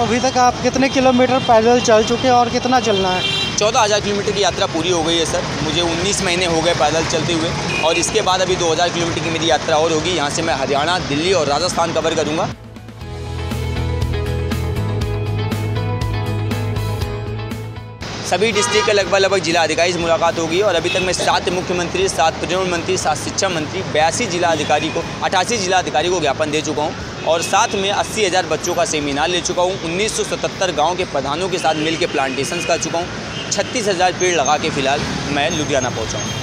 अभी तक आप कितने किलोमीटर पैदल चल चुके हैं और कितना चलना है? 14,000 किलोमीटर की यात्रा पूरी हो गई है सर। मुझे 19 महीने हो गए पैदल चलते हुए और इसके बाद अभी 2,000 किलोमीटर की मेरी यात्रा और होगी। यहाँ से मैं हरियाणा, दिल्ली और राजस्थान कवर करूँगा। सभी डिस्ट्रिक्ट के लगभग जिला अधिकारी से मुलाकात होगी और अभी तक मैं 7 मुख्यमंत्री, 7 परिवहन मंत्री, 7 शिक्षा मंत्री, 82 जिला अधिकारी को 88 जिला अधिकारी को ज्ञापन दे चुका हूँ और साथ में 80,000 बच्चों का सेमिनार ले चुका हूँ। 1977 गाँव के प्रधानों के साथ मिल के प्लांटेशंस कर चुका हूँ। 36,000 पेड़ लगा के फिलहाल मैं लुधियाना पहुँचा हूँ।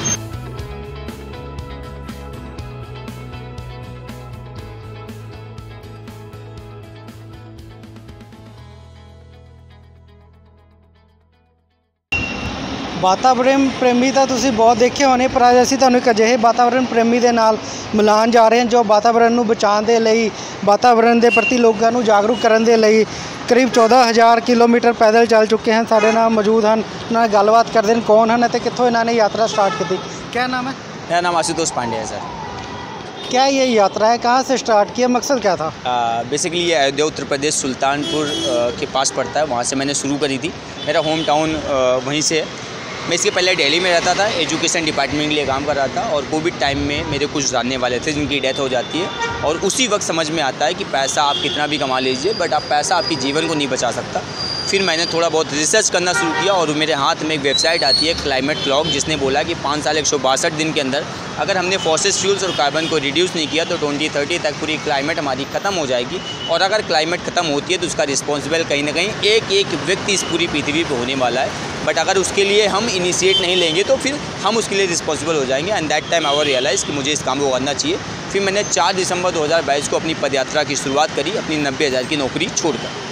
वातावरण प्रेमी ਤਾਂ ਤੁਸੀਂ ਬਹੁਤ ਦੇਖੇ ਹੋਣੇ, ਪਰ ਅੱਜ ਅਸੀਂ ਤੁਹਾਨੂੰ ਇੱਕ ਅਜਿਹੇ ਵਾਤਾਵਰਣ ਪ੍ਰੇਮੀ ਦੇ ਨਾਲ ਮਿਲਾਉਣ ਜਾ ਰਹੇ ਹਾਂ ਜੋ ਵਾਤਾਵਰਣ ਨੂੰ ਬਚਾਉਣ ਦੇ ਲਈ, ਵਾਤਾਵਰਣ ਦੇ ਪ੍ਰਤੀ ਲੋਕਾਂ ਨੂੰ ਜਾਗਰੂਕ ਕਰਨ ਦੇ ਲਈ ਕਰੀਬ 14,000 ਕਿਲੋਮੀਟਰ ਪੈਦਲ ਚੱਲ ਚੁੱਕੇ ਹਨ। ਸਾਡੇ ਨਾਲ ਮੌਜੂਦ ਹਨ, ਉਹਨਾਂ ਨਾਲ ਗੱਲਬਾਤ ਕਰਦੇ ਹਨ ਕੌਣ ਹਨ ਅਤੇ ਕਿੱਥੋਂ ਇਹਨਾਂ ਨੇ ਯਾਤਰਾ स्टार्ट की। क्या नाम है? मेरा नाम आशुतोष पांडे है सर। क्या ये यात्रा है, कहाँ से स्टार्ट किया, मकसद क्या था? बेसिकली ये अयोध्या उत्तर प्रदेश सुल्तानपुर के पास पड़ता है, वहाँ से मैंने शुरू करी थी। मेरा होम टाउन वहीं से है। मैं इसके पहले दिल्ली में रहता था, एजुकेशन डिपार्टमेंट के लिए काम कर रहा था और कोविड टाइम में मेरे कुछ जानने वाले थे जिनकी डेथ हो जाती है और उसी वक्त समझ में आता है कि पैसा आप कितना भी कमा लीजिए बट आप पैसा आपके जीवन को नहीं बचा सकता। फिर मैंने थोड़ा बहुत रिसर्च करना शुरू किया और मेरे हाथ में एक वेबसाइट आती है क्लाइमेट क्लॉक, जिसने बोला कि 5 साल 162 दिन के अंदर अगर हमने फॉसिल फ्यूल्स और कार्बन को रिड्यूस नहीं किया तो 2030 तक पूरी क्लाइमेट हमारी ख़त्म हो जाएगी और अगर क्लाइमेट ख़त्म होती है तो उसका रिस्पॉन्सिबल कहीं ना कहीं एक व्यक्ति इस पूरी पृथ्वी पर होने वाला है। बट अगर उसके लिए हम इनिशिएट नहीं लेंगे तो फिर हम उसके लिए रिस्पॉन्सिबल हो जाएंगे। And that time I realise कि मुझे इस काम को करना चाहिए। फिर मैंने 4 दिसंबर 2022 को अपनी पदयात्रा की शुरुआत करी, अपनी 90,000 की नौकरी छोड़कर।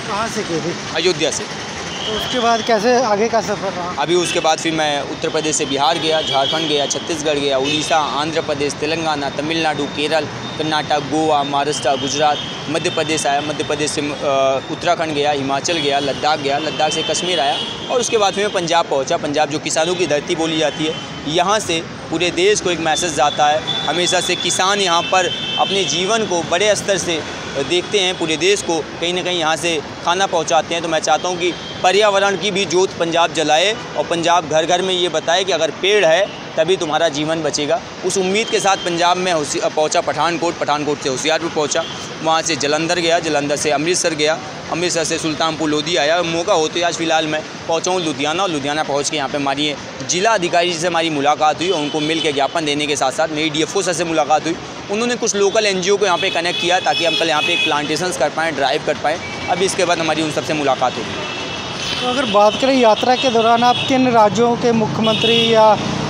कहाँ से की थी? अयोध्या से। तो उसके बाद कैसे आगे का सफ़र रहा? अभी उसके बाद फिर मैं उत्तर प्रदेश से बिहार गया, झारखंड गया, छत्तीसगढ़ गया, उड़ीसा, आंध्र प्रदेश, तेलंगाना, तमिलनाडु, केरल, कर्नाटक, गोवा, महाराष्ट्र, गुजरात, मध्य प्रदेश आया, मध्य प्रदेश से उत्तराखंड गया, हिमाचल गया, लद्दाख से कश्मीर आया और उसके बाद फिर मैं पंजाब पहुंचा। पंजाब जो किसानों की धरती बोली जाती है, यहाँ से पूरे देश को एक मैसेज जाता है। हमेशा से किसान यहाँ पर अपने जीवन को बड़े स्तर से देखते हैं, पूरे देश को कहीं ना कहीं यहाँ से खाना पहुँचाते हैं। तो मैं चाहता हूँ कि पर्यावरण की भी जोत पंजाब जलाए और पंजाब घर घर में ये बताए कि अगर पेड़ है तभी तुम्हारा जीवन बचेगा। उस उम्मीद के साथ पंजाब में पहुँचा पठानकोट से होशियारपुर पहुँचा, वहाँ से जलंधर गया, जलंधर से अमृतसर गया, अमृतसर से सुल्तानपुर लोधी आया। मौका होते आज फ़िलहाल मैं पहुँचा हूँ लुधियाना और लुधियाना पहुँच के यहाँ पे हमारी जिला अधिकारी से हमारी मुलाकात हुई और उनको मिल के ज्ञापन देने के साथ साथ मेरी DFO सर से मुलाकात हुई। उन्होंने कुछ लोकल NGO को यहाँ पे कनेक्ट किया ताकि हम कल यहाँ पे एक प्लांटेशंस कर पाएँ, ड्राइव कर पाएँ। अभी इसके बाद हमारी उन सबसे मुलाकात होगी। तो अगर बात करें यात्रा के दौरान आप किन राज्यों के मुख्यमंत्री या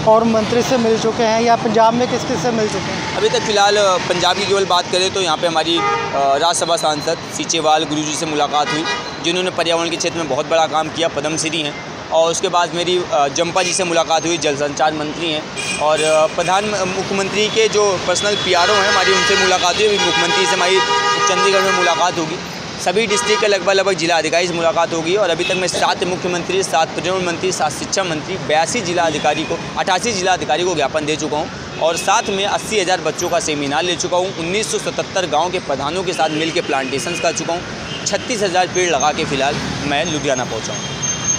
और मंत्री से मिल चुके हैं या पंजाब में किस से मिल चुके हैं? अभी तक फ़िलहाल पंजाब की केवल बात करें तो यहाँ पे हमारी राज्यसभा सांसद सीचेवाल गुरुजी से मुलाकात हुई, जिन्होंने पर्यावरण के क्षेत्र में बहुत बड़ा काम किया, पद्मश्री हैं। और उसके बाद मेरी जम्पा जी से मुलाकात हुई, जल संचार मंत्री हैं। और मुख्यमंत्री के जो पर्सनल PRO हैं हमारी, उनसे मुलाकात हुई। मुख्यमंत्री से हमारी चंडीगढ़ में मुलाकात होगी। सभी डिस्ट्रिक्ट के लगभग जिला अधिकारी से मुलाकात होगी और अभी तक मैं 7 मुख्यमंत्री, 7 परिवहन मंत्री, 7 शिक्षा मंत्री, 82 जिला अधिकारी को 88 जिला अधिकारी को ज्ञापन दे चुका हूँ और साथ में 80,000 बच्चों का सेमिनार ले चुका हूँ। 1977 गाँव के प्रधानों के साथ मिल के प्लांटेशंस कर चुका हूँ। 36,000 पेड़ लगा के फिलहाल मैं लुधियाना पहुँचा हूँ।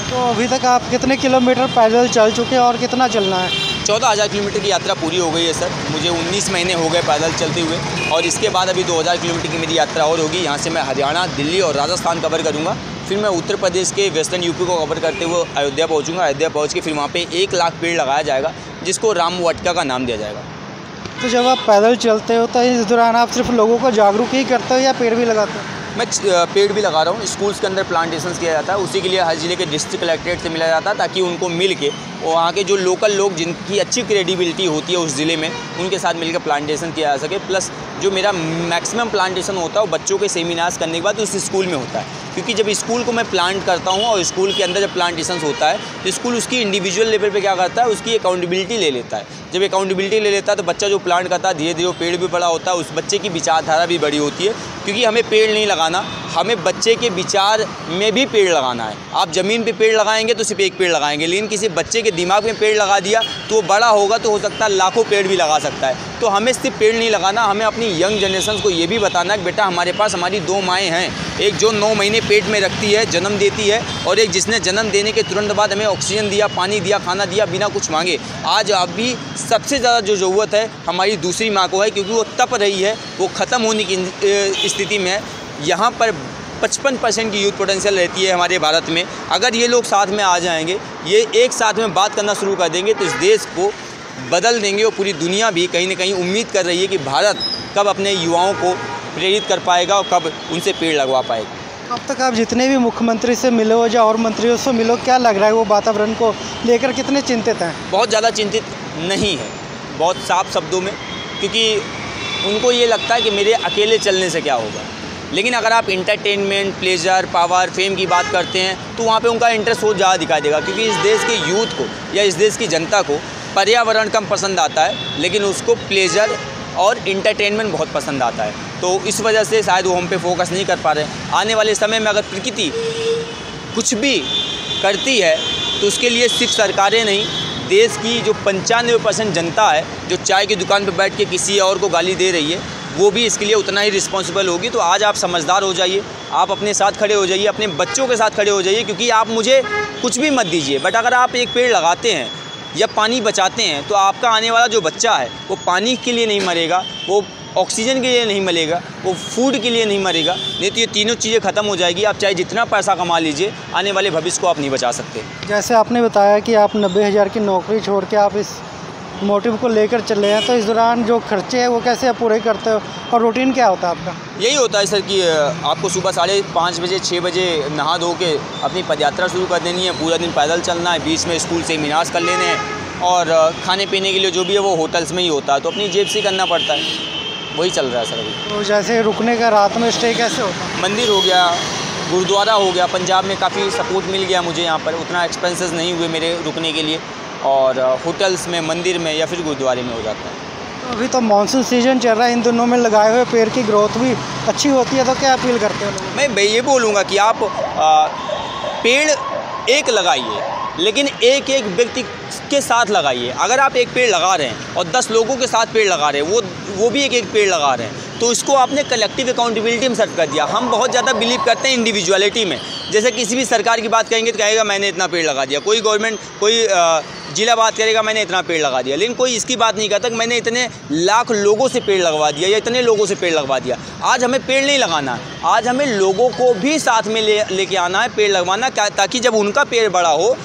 तो अभी तक आप कितने किलोमीटर पैदल चल चुके हैं और कितना चलना है? 14,000 किलोमीटर की यात्रा पूरी हो गई है सर। मुझे 19 महीने हो गए पैदल चलते हुए और इसके बाद अभी 2,000 किलोमीटर की मेरी यात्रा और होगी। यहाँ से मैं हरियाणा, दिल्ली और राजस्थान कवर करूँगा। फिर मैं उत्तर प्रदेश के वेस्टर्न यूपी को कवर करते हुए अयोध्या पहुँचूँगा। अयोध्या पहुँच के फिर वहाँ पे 1 लाख पेड़ लगाया जाएगा, जिसको राम वाटिका का नाम दिया जाएगा। तो जब आप पैदल चलते हो तो इस दौरान आप सिर्फ लोगों को जागरूक ही करते हो या पेड़ भी लगाते हो? मैं पेड़ भी लगा रहा हूँ। स्कूल्स के अंदर प्लांटेशंस किया जाता है, उसी के लिए हर ज़िले के डिस्ट्रिक्ट कलेक्ट्रेट से मिला जाता है ताकि उनको मिल के वहाँ के जो लोकल लोग जिनकी अच्छी क्रेडिबिलिटी होती है उस ज़िले में, उनके साथ मिलकर प्लांटेशन किया जा सके। प्लस जो मेरा मैक्सिमम प्लांटेशन होता है वो बच्चों के सेमिनार्स करने के बाद उस स्कूल में होता है, क्योंकि जब स्कूल को मैं प्लांट करता हूँ और स्कूल के अंदर जब प्लांटेशन होता है तो स्कूल उसकी इंडिविजुअल लेवल पे क्या करता है, उसकी अकाउंटेबिलिटी ले लेता है। जब अकाउंटेबिलिटी ले लेता है तो बच्चा जो प्लांट करता है धीरे धीरे वो पेड़ भी बड़ा होता है, उस बच्चे की विचारधारा भी बड़ी होती है। क्योंकि हमें पेड़ नहीं लगाना, हमें बच्चे के विचार में भी पेड़ लगाना है। आप ज़मीन पे पेड़ लगाएंगे तो सिर्फ एक पेड़ लगाएंगे, लेकिन किसी बच्चे के दिमाग में पेड़ लगा दिया तो वो बड़ा होगा तो हो सकता है लाखों पेड़ भी लगा सकता है। तो हमें सिर्फ पेड़ नहीं लगाना, हमें अपनी यंग जनरेशन को ये भी बताना है कि बेटा हमारे पास हमारी 2 माएँ हैं, एक जो 9 महीने पेट में रखती है, जन्म देती है, और एक जिसने जन्म देने के तुरंत बाद हमें ऑक्सीजन दिया, पानी दिया, खाना दिया बिना कुछ मांगे। आज अभी सबसे ज़्यादा जो ज़रूरत है हमारी दूसरी माँ को है, क्योंकि वो तप रही है, वो ख़त्म होने की स्थिति में है। यहाँ पर 55% की यूथ पोटेंशियल रहती है हमारे भारत में। अगर ये लोग साथ में आ जाएंगे, ये एक साथ में बात करना शुरू कर देंगे तो इस देश को बदल देंगे। और पूरी दुनिया भी कहीं ना कहीं उम्मीद कर रही है कि भारत कब अपने युवाओं को प्रेरित कर पाएगा और कब उनसे पेड़ लगवा पाएगा। अब तक आप जितने भी मुख्यमंत्री से मिले हो या और मंत्रियों से मिलो, क्या लग रहा है वो वातावरण को लेकर कितने चिंतित हैं? बहुत ज़्यादा चिंतित नहीं है, बहुत साफ शब्दों में, क्योंकि उनको ये लगता है कि मेरे अकेले चलने से क्या होगा। लेकिन अगर आप इंटरटेनमेंट, प्लेजर, पावर, फेम की बात करते हैं तो वहाँ पे उनका इंटरेस्ट बहुत ज़्यादा दिखाई देगा, क्योंकि इस देश के यूथ को या इस देश की जनता को पर्यावरण कम पसंद आता है, लेकिन उसको प्लेजर और इंटरटेनमेंट बहुत पसंद आता है। तो इस वजह से शायद वो हम पे फोकस नहीं कर पा रहे हैं। आने वाले समय में अगर प्रकृति कुछ भी करती है तो उसके लिए सिर्फ सरकारें नहीं, देश की जो 95% जनता है जो चाय की दुकान पर बैठ के किसी और को गाली दे रही है, वो भी इसके लिए उतना ही रिस्पॉन्सिबल होगी। तो आज आप समझदार हो जाइए, आप अपने साथ खड़े हो जाइए, अपने बच्चों के साथ खड़े हो जाइए, क्योंकि आप मुझे कुछ भी मत दीजिए, बट अगर आप एक पेड़ लगाते हैं या पानी बचाते हैं तो आपका आने वाला जो बच्चा है वो पानी के लिए नहीं मरेगा, वो ऑक्सीजन के लिए नहीं मरेगा, वो फूड के लिए नहीं मरेगा। नहीं तो ये तीनों चीज़ें ख़त्म हो जाएगी। आप चाहे जितना पैसा कमा लीजिए, आने वाले भविष्य को आप नहीं बचा सकते। जैसे आपने बताया कि आप 90,000 की नौकरी छोड़ के आप इस मोटिव को लेकर चले हैं, तो इस दौरान जो खर्चे हैं वो कैसे आप पूरे करते हो और रूटीन क्या होता है आपका? यही होता है सर कि आपको सुबह 5:30 बजे 6 बजे नहा धो के अपनी पदयात्रा शुरू कर देनी है, पूरा दिन पैदल चलना है, बीच में स्कूल सेमिनार्स कर लेने हैं, और खाने पीने के लिए जो भी है वो होटल्स में ही होता है, तो अपनी जेब से करना पड़ता है। वही चल रहा है सर अभी। तो जैसे रुकने का रात में स्टे कैसे होता है? मंदिर हो गया, गुरुद्वारा हो गया, पंजाब में काफ़ी सपोर्ट मिल गया मुझे, यहाँ पर उतना एक्सपेंसेस नहीं हुए मेरे रुकने के लिए, और होटल्स में, मंदिर में या फिर गुरुद्वारे में हो जाता है। तो अभी तो मानसून सीजन चल रहा है, इन दिनों में लगाए हुए पेड़ की ग्रोथ भी अच्छी होती है, तो क्या अपील करते हो लोग? मैं ये बोलूँगा कि आप पेड़ एक लगाइए, लेकिन एक एक व्यक्ति के साथ लगाइए। अगर आप एक पेड़ लगा रहे हैं और 10 लोगों के साथ पेड़ लगा रहे हैं, वो भी एक पेड़ लगा रहे हैं, तो इसको आपने कलेक्टिव अकाउंटेबिलिटी में सेट कर दिया। हम बहुत ज़्यादा बिलीव करते हैं इंडिविजुअलिटी में। जैसे किसी भी सरकार की बात करेंगे तो कहेगा मैंने इतना पेड़ लगा दिया, कोई गवर्नमेंट, कोई जिला बात करेगा मैंने इतना पेड़ लगा दिया, लेकिन कोई इसकी बात नहीं करता कि मैंने इतने लाख लोगों से पेड़ लगवा दिया या इतने लोगों से पेड़ लगवा दिया। आज हमें पेड़ नहीं लगाना, आज हमें लोगों को भी साथ में लेके आना है, पेड़ लगवाना, ताकि जब उनका पेड़ बड़ा हो,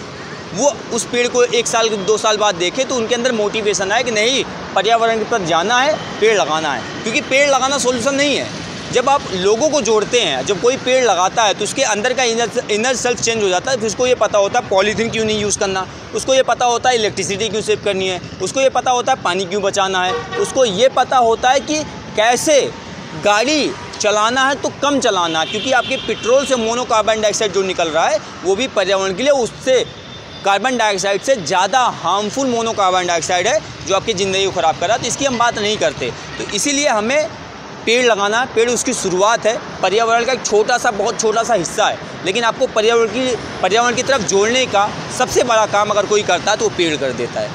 वो उस पेड़ को 1 साल 2 साल बाद देखे तो उनके अंदर मोटिवेशन आए कि नहीं, पर्यावरण पर जाना है, पेड़ लगाना है। क्योंकि पेड़ लगाना सॉल्यूशन नहीं है। जब आप लोगों को जोड़ते हैं, जब कोई पेड़ लगाता है तो उसके अंदर का इनर सेल्फ चेंज हो जाता है। फिर उसको ये पता होता है पॉलीथीन क्यों नहीं यूज़ करना, उसको ये पता होता है इलेक्ट्रिसिटी क्यों सेव करनी है, उसको ये पता होता है पानी क्यों बचाना है, उसको ये पता होता है कि कैसे गाड़ी चलाना है तो कम चलाना है। क्योंकि आपके पेट्रोल से मोनोकार्बन डाइऑक्साइड जो निकल रहा है वो भी पर्यावरण के लिए, उससे कार्बन डाइऑक्साइड से ज़्यादा हार्मफुल मोनोकार्बन डाइऑक्साइड है जो आपकी ज़िंदगी को ख़राब कर रहा है। तो इसकी हम बात नहीं करते। तो इसीलिए हमें पेड़ लगाना, पेड़ उसकी शुरुआत है, पर्यावरण का एक छोटा सा, बहुत छोटा सा हिस्सा है, लेकिन आपको पर्यावरण की तरफ जोड़ने का सबसे बड़ा काम अगर कोई करता है तो वो पेड़ कर देता है।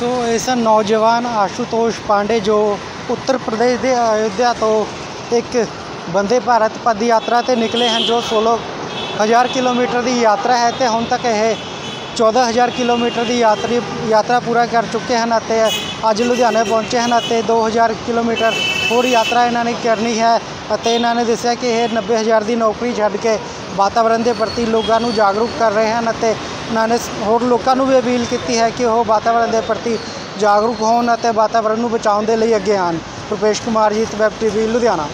तो ऐसा नौजवान आशुतोष पांडे जो उत्तर प्रदेश के अयोध्या तो एक वंदे भारत पद यात्रा से निकले हैं, जो 16,000 किलोमीटर की यात्रा है, तो हम तक है 14,000 किलोमीटर की यात्रा पूरा कर चुके हैं। ते अज लुधियाने पहुँचे हैं, ते 2,000 किलोमीटर होर यात्रा इन्होंने करनी है। इन्होंने दस्या कि यह 90,000 की नौकरी छड्ड के वातावरण के प्रति लोगों को जागरूक कर रहे हैं। ते इन्होंने होर लोगों को भी अपील की है कि वह वातावरण के प्रति जागरूक होने, वातावरण को बचाने के लिए अगे आन। Rupesh Kumar ji, web TV, Ludhiana.